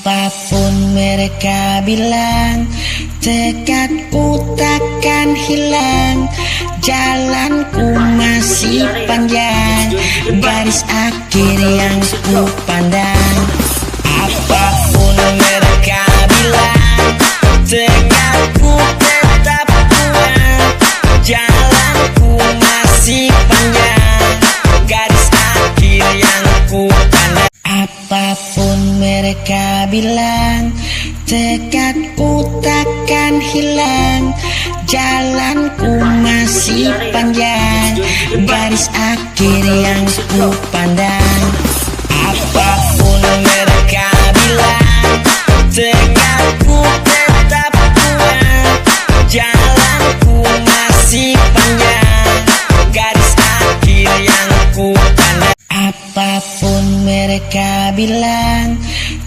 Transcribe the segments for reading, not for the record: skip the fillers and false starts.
Apapun mereka bilang, tekadku takkan hilang. Jalanku masih panjang, garis akhir yang ku pandang. Apapun mereka bilang, tekadku tetap kuat. Jalanku masih panjang, garis akhir yang ku pandang. Apapun mereka bilang, tekadku takkan hilang. Jalanku masih panjang, garis akhir yang ku pandang. Apapun mereka bilang, tekadku tetap kuat. Jalanku masih panjang, garis akhir yang ku pandang. Apapun mereka bilang,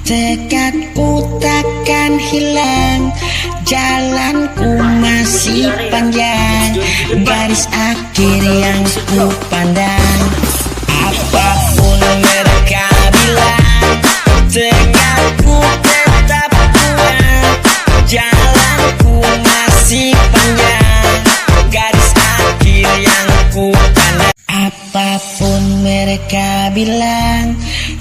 tekadku takkan hilang. Jalanku masih panjang, garis akhir yang ku pandang. Apapun mereka bilang, tekadku tetap kuat. Jalanku masih panjang, garis akhir yang ku pandang. Apapun mereka bilang,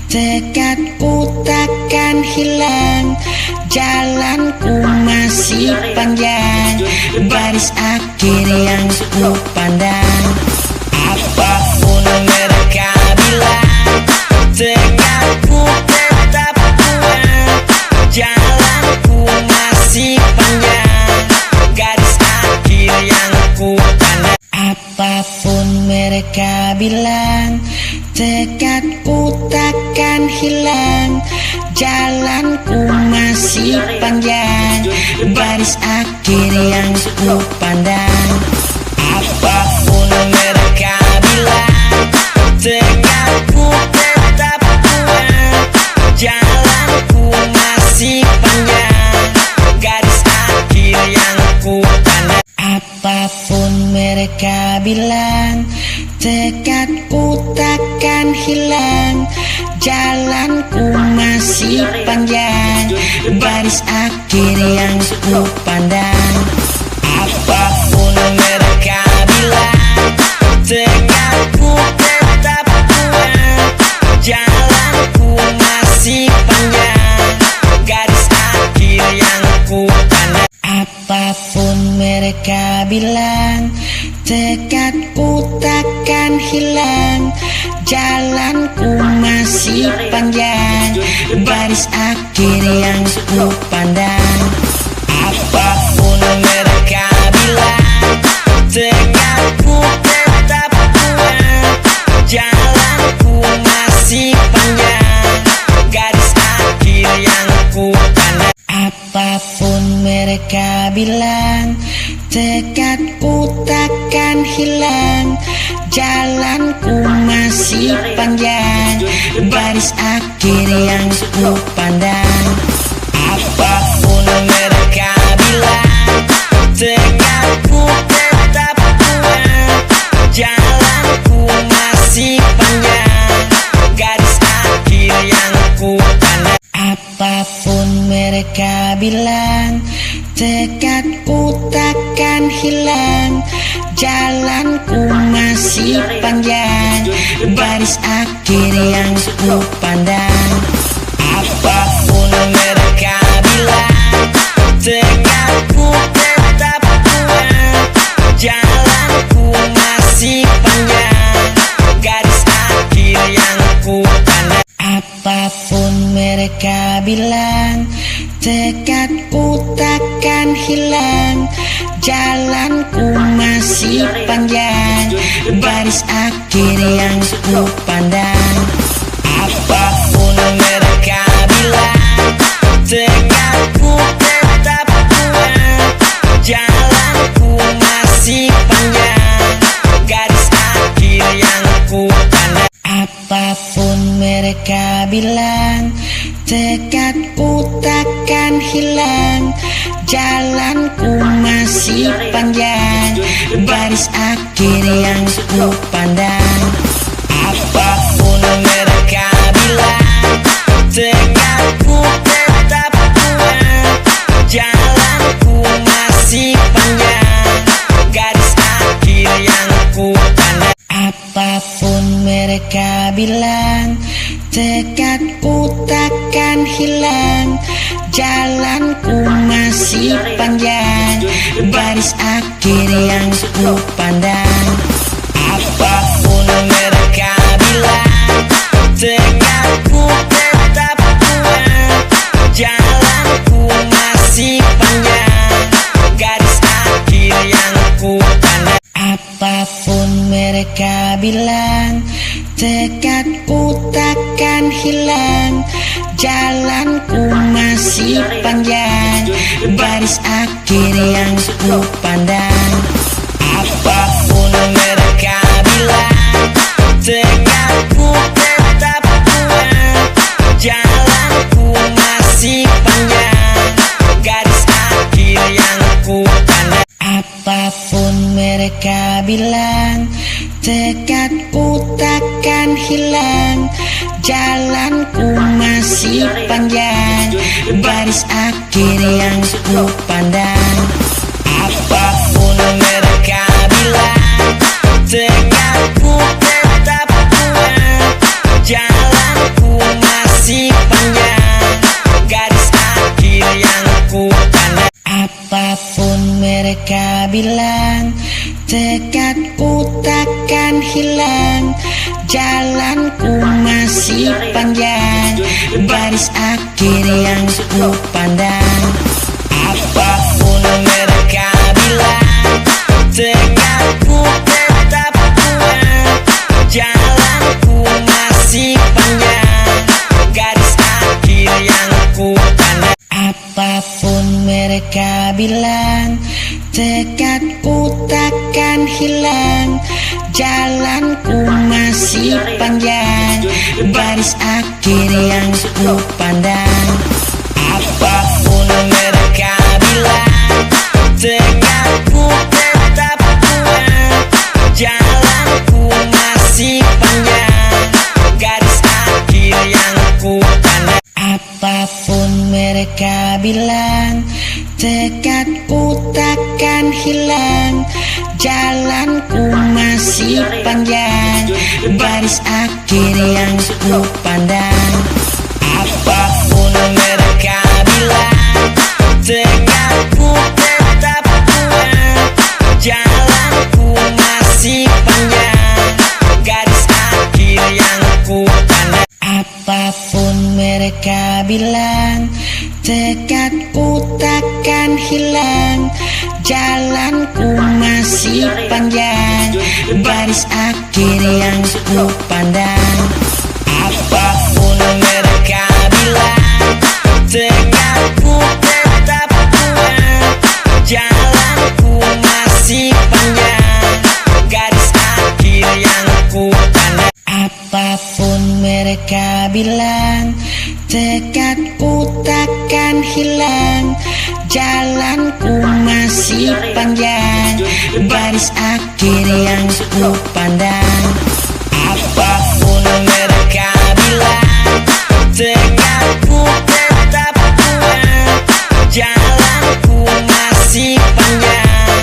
tekadku takkan hilang. Jalanku masih panjang, garis akhir yang ku pandang. Apapun mereka bilang, tekadku tetap kuat. Jalanku masih panjang, garis akhir yang ku pandang. Apapun mereka bilang, tekadku takkan hilang. Jalanku masih panjang, garis akhir yang ku pandang. Apapun mereka bilang, tekadku tetap kuat. Jalanku masih panjang, garis akhir yang ku pandang. Apapun mereka bilang, tekadku takkan hilang. Jalanku masih panjang, garis akhir yang ku pandang. Apapun mereka bilang, tekadku tetap kuat. Jalanku masih panjang, garis akhir yang ku pandang. Apapun mereka bilang, tekadku takkan hilang. Jalanku masih panjang, garis akhir yang ku pandang. Apapun mereka bilang, tekadku tetap kuat. Jalanku masih panjang, garis akhir yang ku pandang. Apapun mereka bilang, tekadku takkan hilang. Jalanku masih panjang, garis akhir yang ku pandang. Apapun mereka bilang, tekadku tetap kuat. Jalanku masih panjang, garis akhir yang ku pandang. Apapun mereka bilang, tekadku takkan hilang. Jalanku masih panjang, garis akhir yang ku pandang. Apapun mereka bilang, tekadku tetap kuat. Jalanku masih panjang, garis akhir yang ku pandang. Apapun mereka bilang, tekadku takkan hilang. Jalanku masih panjang, garis akhir yang ku pandang. Apapun mereka bilang, tekadku tetap kuat. Jalanku masih panjang, garis akhir yang ku pandang. Apapun mereka bilang, tekadku takkan hilang. Jalanku masih panjang, garis akhir yang ku pandang. Apapun mereka bilang, tekadku tetap hilang, jalanku masih panjang, garis akhir yang ku pandang. Apapun mereka bilang, tegakku tetap kuat, jalanku masih panjang, garis akhir yang ku pandang. Apapun mereka bilang, tekadku takkan hilang, jalanku masih panjang, garis akhir yang ku pandang. Apapun mereka bilang, tekadku tetap kuat, jalanku masih panjang, garis akhir yang ku pandang. Apapun mereka bilang, tekadku takkan hilang, jalanku masih panjang, garis akhir yang ku pandang. Apapun mereka bilang, tekadku tetap kuat, jalanku masih panjang, garis akhir yang ku pandang. Apapun mereka bilang, tekadku takkan hilang, jalanku masih panjang, garis akhir yang ku pandang. Apapun mereka bilang, tekadku tetap kuat, jalanku masih panjang, garis akhir yang ku pandang. Apapun mereka bilang, tekadku takkan hilang, jalanku masih panjang, garis akhir yang ku pandang. Apapun mereka bilang, tekadku tetap kuat, jalanku masih panjang, garis akhir yang ku pandang. Apapun mereka bilang, tekadku takkan hilang, jalanku masih panjang, garis akhir yang ku pandang. Apapun mereka bilang, tekadku tetap kuat, jalanku masih panjang, garis akhir yang ku pandang. Apapun mereka bilang, tekadku takkan hilang, jalanku masih panjang, garis akhir yang ku pandang. Apapun mereka bilang, tekadku tetap kuat, jalanku masih panjang, garis akhir yang ku pandang. Apapun mereka bilang, tekadku takkan hilang, jalanku masih panjang, garis akhir yang ku pandang. Apapun mereka bilang, tekadku tetap kuat, jalanku masih panjang,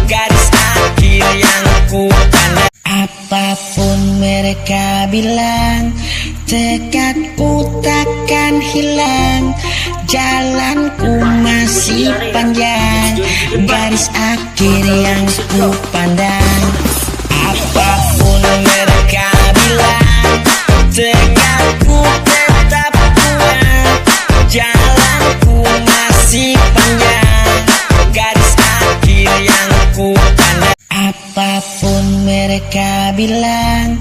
garis akhir yang ku pandang. Apapun mereka bilang, tekadku takkan hilang, jalanku masih panjang, garis akhir yang ku pandang. Apapun mereka bilang, tekadku tetap kuat, jalanku masih panjang, garis akhir yang ku pandang. Apapun mereka bilang,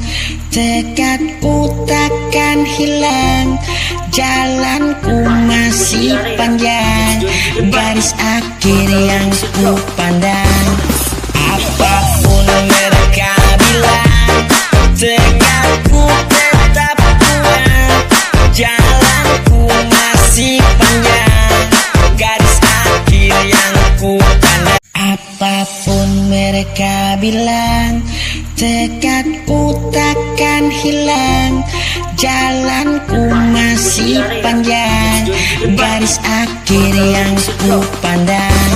tekadku takkan hilang, jalanku masih panjang, garis akhir yang ku pandang. Apapun mereka bilang, tekadku tetap kuat, jalanku masih panjang, garis akhir yang ku pandang. Apapun mereka bilang, tekadku takkan hilang, jalanku masih panjang, garis akhir yang ku pandang.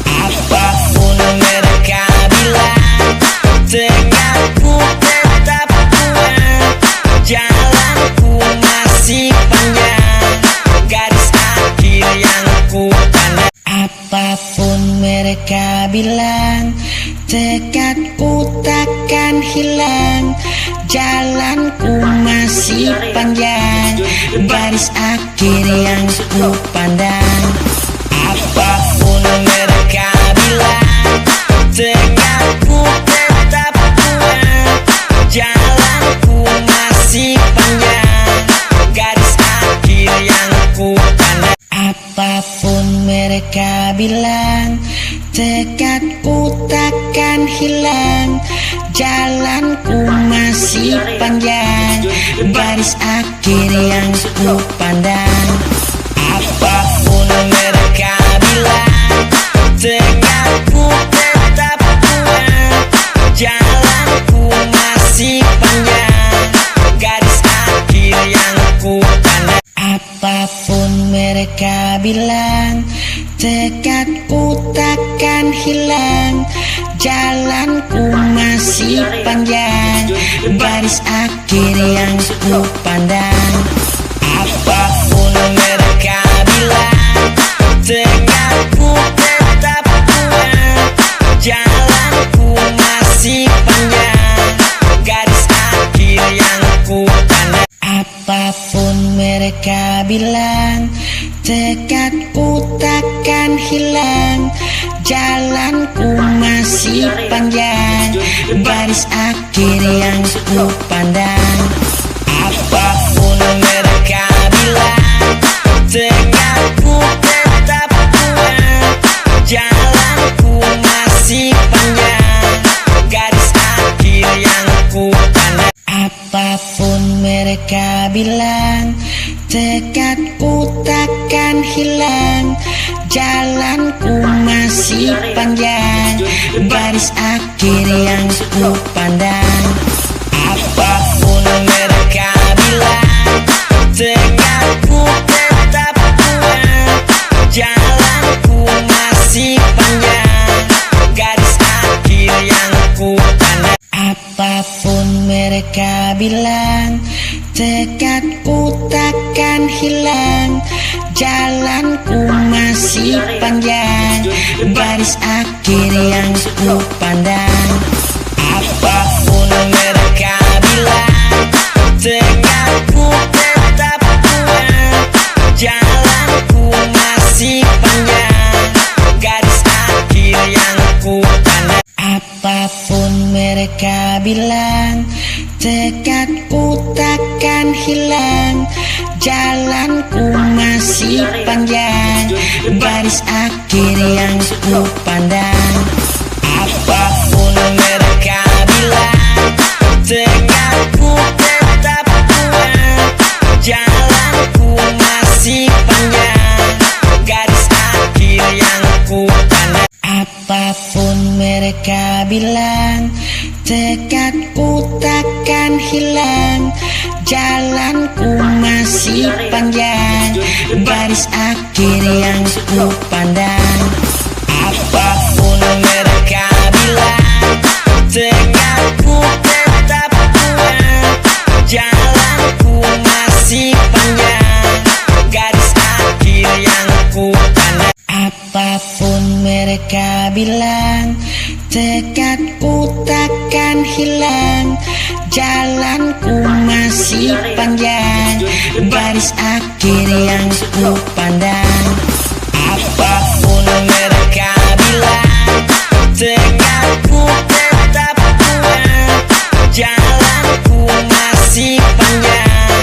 Apapun mereka bilang, tekadku tetap kuat, jalanku masih panjang, bilang tekadku takkan hilang, jalanku masih panjang, garis akhir yang ku pandang. Apapun mereka bilang, tekadku tetap kuat, jalanku masih panjang, garis akhir yang ku pandang. Apapun mereka bilang, tekadku takkan hilang, jalanku masih panjang, garis akhir yang ku pandang. Apapun mereka bilang, tekadku tetap kuat, jalanku masih panjang, garis akhir yang ku pandang. Apapun mereka bilang, tekadku takkan hilang, jalanku masih panjang, garis akhir yang ku pandang. Apapun mereka bilang, tekadku tetap kuat, jalanku masih panjang, garis akhir yang ku pandang. Apapun mereka bilang, tekadku takkan hilang, jalanku masih panjang, garis akhir yang ku pandang. Apapun mereka bilang, tekadku tetap kuat, jalanku masih panjang, garis akhir yang ku pandang. Apapun mereka bilang, tekadku takkan hilang, jalanku masih panjang, garis akhir yang ku pandang. Apapun mereka bilang, tekadku tetap kuat, jalanku masih panjang, garis akhir yang ku pandang. Apapun mereka bilang, tekadku takkan hilang, jalanku masih panjang, garis akhir yang ku pandang. Apapun mereka bilang, tekadku tetap kuat, jalanku masih panjang, garis akhir yang ku pandang. Apapun mereka bilang, tekadku takkan hilang, jalanku masih panjang, garis akhir yang ku pandang. Apapun mereka bilang, tekadku tetap kuat, jalanku masih panjang, garis akhir yang ku pandang. Apapun mereka bilang, tekadku takkan hilang, jalanku masih panjang, garis akhir yang ku pandang. Apapun mereka bilang, tekadku tetap kuat, jalanku masih panjang, garis akhir yang ku pandang. Apapun mereka bilang, tekadku takkan hilang, jalanku masih panjang, garis akhir yang ku pandang. Apapun mereka bilang, tekadku tetap kuat, jalanku masih panjang,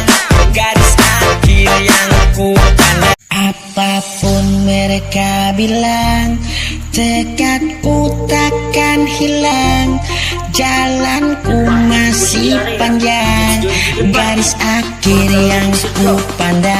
garis akhir yang ku pandang. Apapun mereka bilang, tekadku takkan hilang, jalanku masih panjang, garis akhir yang ku pandang.